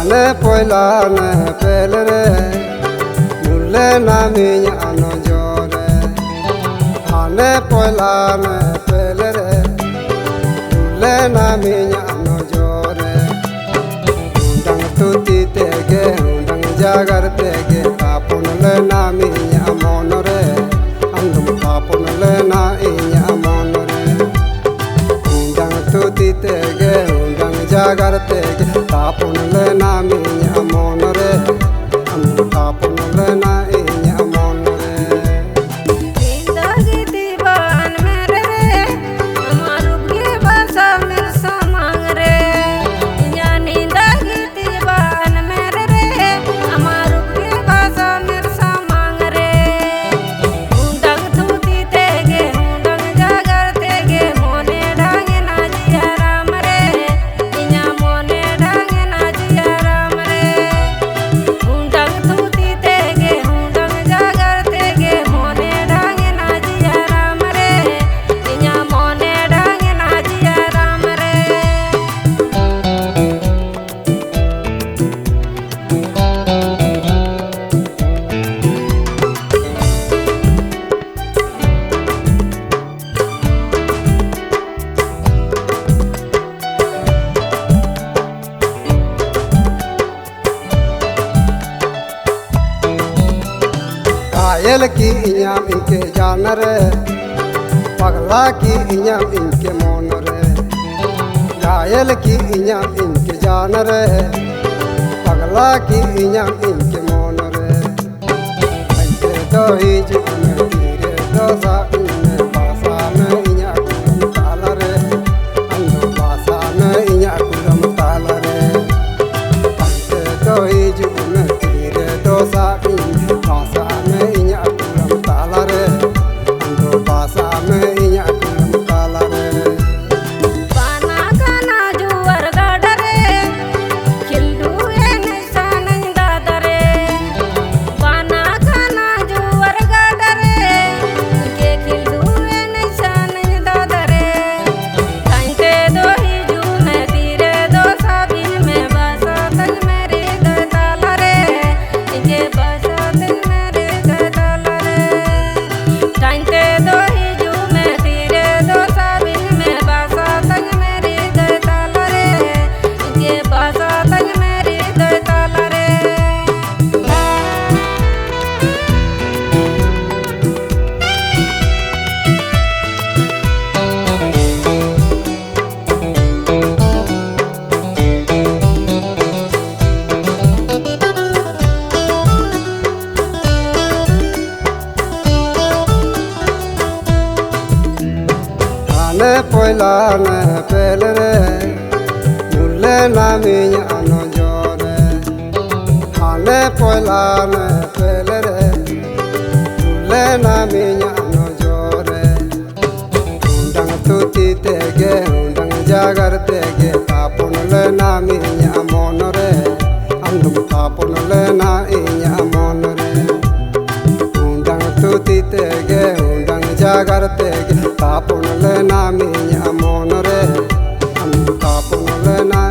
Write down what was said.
Hane poilane pelere mulle na minya anojore. Hane poilane pelere mulle na minya anojore. Undang tuti tege undang jagar tege tapun le na minya monore. Andum tapun le na inya monore. Undang tuti tege undang jagar tege tapun le na minya monore. Andum tapun le na inya monore. जिंदगी दीवान मेरे रे हमारू के बसा मेरे समांग रे या जिंदगी दीवान मेरे रे हमारू के बसा मेरे समांग रे ऊंडंग तूती तेगे ऊंडंग जागर तेगे मोने ढांगे नाजिया राम रे इन्या मोने ढांगे नाजिया राम रे ऊंडंग तूती तेगे ऊंडंग जागर तेगे मोने ढांगे नाजिया राम रे इन्या मोने ढांगे नाजिया राम रे घायल की इयाम इनके जानर पगला की इयाम इनके मोन रे घायल की इयाम इनके जानर पगला की इयाम इनके मोन रे ऐसे तो ही जीवन धीरे तो सा इन्हें पासा में इया कुलम ताला रे अंधो पासा में इया कुलम ताला रे ऐसे तो ही जीवन धीरे तो सा इन्हें पासा में इया कुलम ताला रे अंधो पासा में इया कुलम ताला रे पाना काना जुवर गाडरे खिल्डू ए निशान दादरे पाना काना जुवर गाडरे के खिल्डू ए निशान दादरे कांते दो ही जू में तीरे दो साबिन में बसा तन मेरे गताला रे ये बसा तन मेरे गताला रे कांते दो ही जू में तीरे दो साबिन में बसा तन मेरे गताला रे ये बसा तन मेरे गताला रे Hane poilane pelere mulle na minya anojore. Hane poilane pelere mulle na minya anojore. Undang tuti tege undang jagar tege tapun le na minya monore. Andum tapun le na inya monore. Undang tuti tege undang jagar tege tapun le na minya monore. Andum tapun le na